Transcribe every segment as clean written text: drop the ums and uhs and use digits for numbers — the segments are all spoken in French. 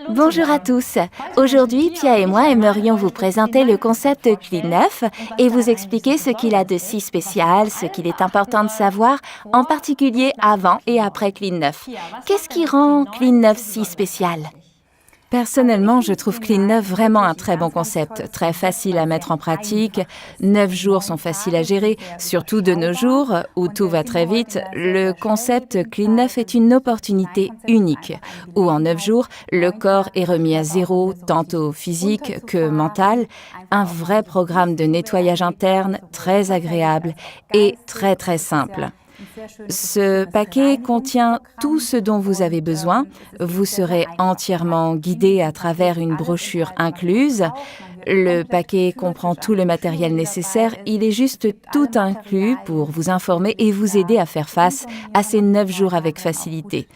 Bonjour à tous. Aujourd'hui, Pia et moi aimerions vous présenter le concept Clean 9 et vous expliquer ce qu'il a de si spécial, ce qu'il est important de savoir, en particulier avant et après Clean 9. Qu'est-ce qui rend Clean 9 si spécial? Personnellement, je trouve Clean 9 vraiment un très bon concept, très facile à mettre en pratique. 9 jours sont faciles à gérer, surtout de nos jours où tout va très vite. Le concept Clean 9 est une opportunité unique, où en 9 jours, le corps est remis à zéro, tantôt physique que mental. Un vrai programme de nettoyage interne très agréable et très très simple. Ce paquet contient tout ce dont vous avez besoin. Vous serez entièrement guidé à travers une brochure incluse. Le paquet comprend tout le matériel nécessaire. Il est juste tout inclus pour vous informer et vous aider à faire face à ces 9 jours avec facilité.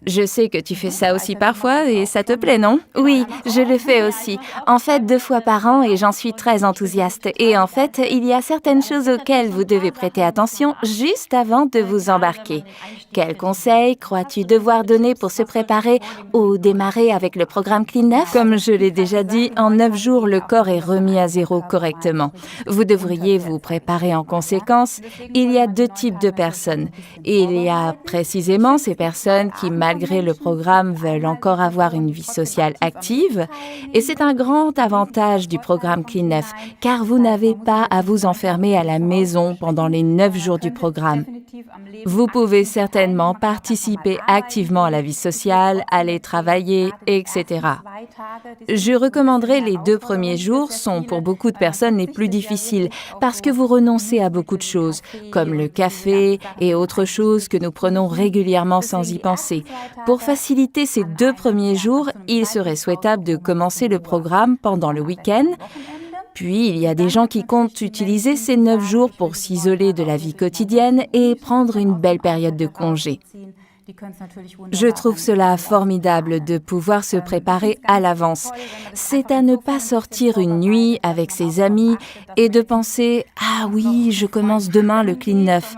Je sais que tu fais ça aussi parfois et ça te plaît, non? Oui, je le fais aussi. En fait, 2 fois par an et j'en suis très enthousiaste. Et en fait, il y a certaines choses auxquelles vous devez prêter attention juste avant de vous embarquer. Quels conseils crois-tu devoir donner pour se préparer ou démarrer avec le programme Clean 9? Comme je l'ai déjà dit, en 9 jours, le corps est remis à zéro correctement. Vous devriez vous préparer en conséquence. Il y a 2 types de personnes. Il y a précisément ces personnes qui, malgré le programme, veulent encore avoir une vie sociale active. Et c'est un grand avantage du programme Clean 9, car vous n'avez pas à vous enfermer à la maison pendant les 9 jours du programme. Vous pouvez certainement participer activement à la vie sociale, aller travailler, etc. Je recommanderais les 2 premiers jours sont pour beaucoup de personnes les plus difficiles parce que vous renoncez à beaucoup de choses, comme le café et autres choses que nous prenons régulièrement sans y penser. Pour faciliter ces 2 premiers jours, il serait souhaitable de commencer le programme pendant le week-end. Puis, il y a des gens qui comptent utiliser ces 9 jours pour s'isoler de la vie quotidienne et prendre une belle période de congé. Je trouve cela formidable de pouvoir se préparer à l'avance. C'est à ne pas sortir une nuit avec ses amis et de penser « Ah oui, je commence demain le Clean 9 ».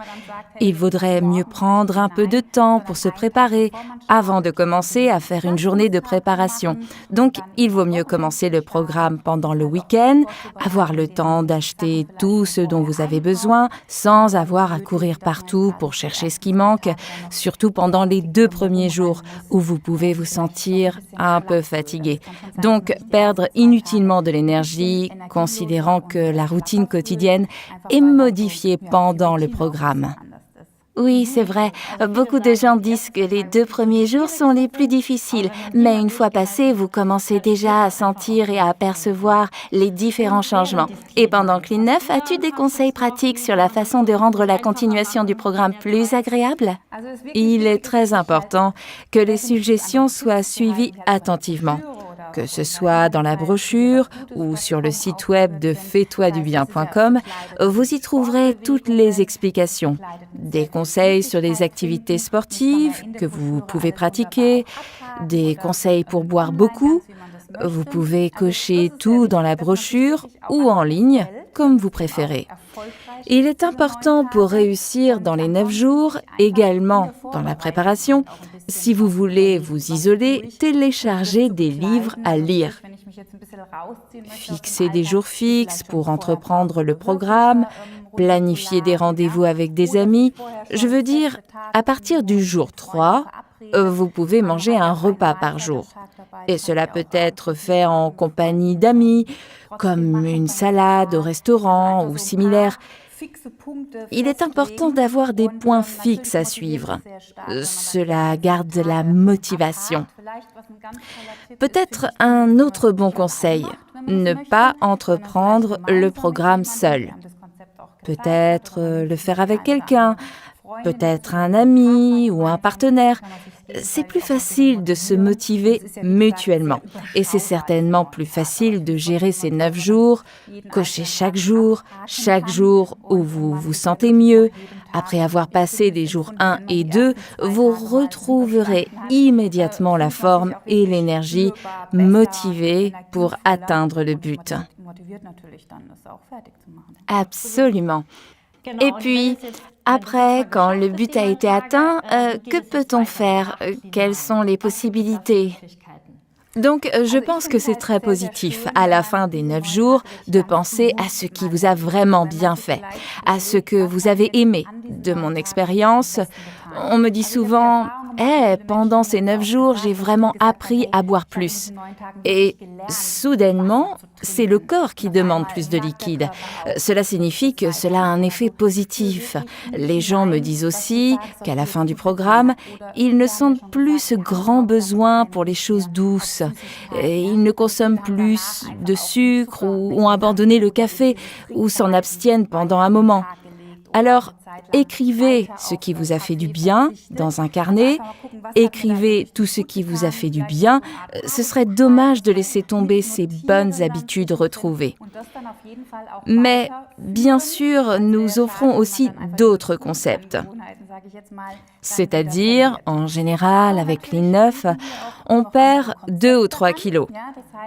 Il vaudrait mieux prendre un peu de temps pour se préparer avant de commencer à faire une journée de préparation. Donc, il vaut mieux commencer le programme pendant le week-end, avoir le temps d'acheter tout ce dont vous avez besoin sans avoir à courir partout pour chercher ce qui manque, surtout pendant les 2 premiers jours où vous pouvez vous sentir un peu fatigué. Donc, perdre inutilement de l'énergie, considérant que la routine quotidienne est modifiée pendant le programme. Oui, c'est vrai. Beaucoup de gens disent que les 2 premiers jours sont les plus difficiles, mais une fois passés, vous commencez déjà à sentir et à apercevoir les différents changements. Et pendant Clean 9, as-tu des conseils pratiques sur la façon de rendre la continuation du programme plus agréable? Il est très important que les suggestions soient suivies attentivement. Que ce soit dans la brochure ou sur le site web de fais-toi-du-bien.com, vous y trouverez toutes les explications. Des conseils sur les activités sportives que vous pouvez pratiquer, des conseils pour boire beaucoup. Vous pouvez cocher tout dans la brochure ou en ligne, comme vous préférez. Il est important pour réussir dans les 9 jours, également dans la préparation. Si vous voulez vous isoler, téléchargez des livres à lire. Fixez des jours fixes pour entreprendre le programme, planifier des rendez-vous avec des amis. Je veux dire, à partir du jour 3, vous pouvez manger un repas par jour. Et cela peut être fait en compagnie d'amis, comme une salade au restaurant ou similaire. Il est important d'avoir des points fixes à suivre. Cela garde la motivation. Peut-être un autre bon conseil, ne pas entreprendre le programme seul. Peut-être le faire avec quelqu'un, peut-être un ami ou un partenaire. C'est plus facile de se motiver mutuellement. Et c'est certainement plus facile de gérer ces 9 jours, cocher chaque jour où vous vous sentez mieux. Après avoir passé les jours 1 et 2, vous retrouverez immédiatement la forme et l'énergie motivée pour atteindre le but. Absolument. Et puis, après, quand le but a été atteint, que peut-on faire? Quelles sont les possibilités? Donc, je pense que c'est très positif, à la fin des 9 jours, de penser à ce qui vous a vraiment bien fait, à ce que vous avez aimé. De mon expérience, on me dit souvent « pendant ces 9 jours, j'ai vraiment appris à boire plus. » Et soudainement, c'est le corps qui demande plus de liquide. Cela signifie que cela a un effet positif. Les gens me disent aussi qu'à la fin du programme, ils ne sentent plus ce grand besoin pour les choses douces. Et ils ne consomment plus de sucre ou ont abandonné le café ou s'en abstiennent pendant un moment. Alors, écrivez ce qui vous a fait du bien dans un carnet, écrivez tout ce qui vous a fait du bien. Ce serait dommage de laisser tomber ces bonnes habitudes retrouvées. Mais bien sûr, nous offrons aussi d'autres concepts. C'est-à-dire, en général, avec Clean 9, on perd 2 ou 3 kilos.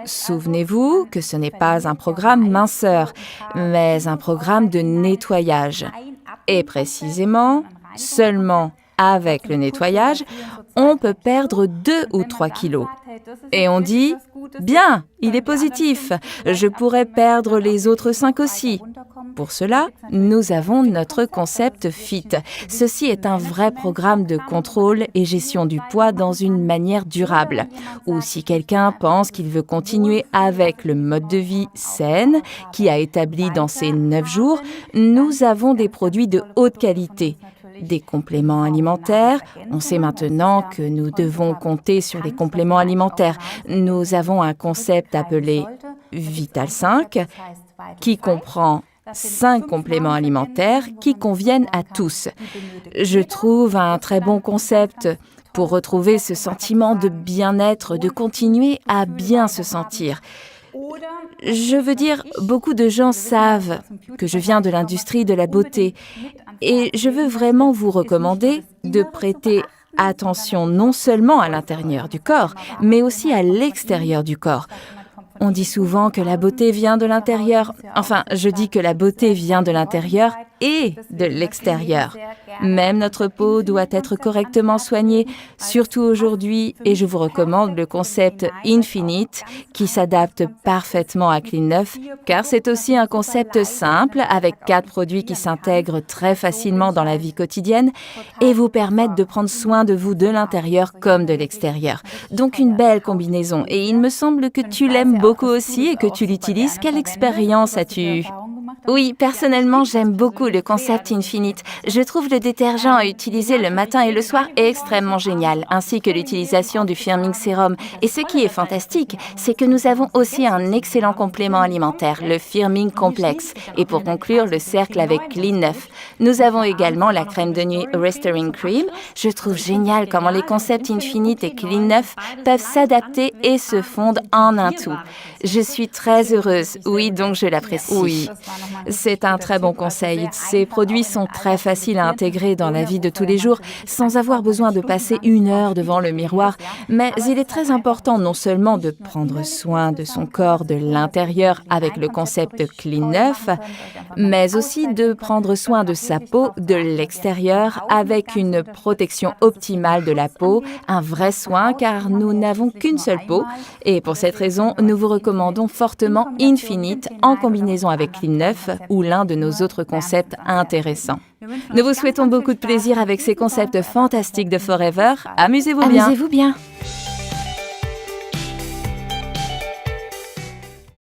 Souvenez-vous que ce n'est pas un programme minceur, mais un programme de nettoyage. Et précisément, seulement avec le nettoyage, on peut perdre 2 ou 3 kilos. Et on dit « Bien, il est positif, je pourrais perdre les autres 5 aussi ». Pour cela, nous avons notre concept FIT. Ceci est un vrai programme de contrôle et gestion du poids dans une manière durable. Ou si quelqu'un pense qu'il veut continuer avec le mode de vie sain qui a établi dans ces 9 jours, nous avons des produits de haute qualité. Des compléments alimentaires. On sait maintenant que nous devons compter sur les compléments alimentaires. Nous avons un concept appelé Vital 5 qui comprend 5 compléments alimentaires qui conviennent à tous. Je trouve un très bon concept pour retrouver ce sentiment de bien-être, de continuer à bien se sentir. Je veux dire, beaucoup de gens savent que je viens de l'industrie de la beauté et je veux vraiment vous recommander de prêter attention non seulement à l'intérieur du corps, mais aussi à l'extérieur du corps. On dit souvent que la beauté vient de l'intérieur. Enfin, je dis que la beauté vient de l'intérieur et de l'extérieur. Même notre peau doit être correctement soignée, surtout aujourd'hui, et je vous recommande le concept Infinite qui s'adapte parfaitement à Clean 9, car c'est aussi un concept simple avec 4 produits qui s'intègrent très facilement dans la vie quotidienne et vous permettent de prendre soin de vous de l'intérieur comme de l'extérieur. Donc une belle combinaison, et il me semble que tu l'aimes beaucoup aussi et que tu l'utilises. Quelle expérience as-tu eue ? Oui, personnellement, j'aime beaucoup le concept Infinite. Je trouve le détergent à utiliser le matin et le soir extrêmement génial, ainsi que l'utilisation du firming sérum. Et ce qui est fantastique, c'est que nous avons aussi un excellent complément alimentaire, le firming complexe. Et pour conclure le cercle avec Clean 9, nous avons également la crème de nuit Restoring Cream. Je trouve génial comment les concepts Infinite et Clean 9 peuvent s'adapter et se fondre en un tout. Je suis très heureuse. Oui, donc je l'apprécie. Oui. C'est un très bon conseil. Ces produits sont très faciles à intégrer dans la vie de tous les jours sans avoir besoin de passer 1 heure devant le miroir. Mais il est très important non seulement de prendre soin de son corps de l'intérieur avec le concept Clean 9, mais aussi de prendre soin de sa peau de l'extérieur avec une protection optimale de la peau, un vrai soin car nous n'avons qu'une seule peau. Et pour cette raison, nous vous recommandons fortement Infinite en combinaison avec Clean 9 ou l'un de nos autres concepts intéressants. Nous vous souhaitons beaucoup de plaisir avec ces concepts fantastiques de Forever. Amusez-vous bien. Amusez-vous bien.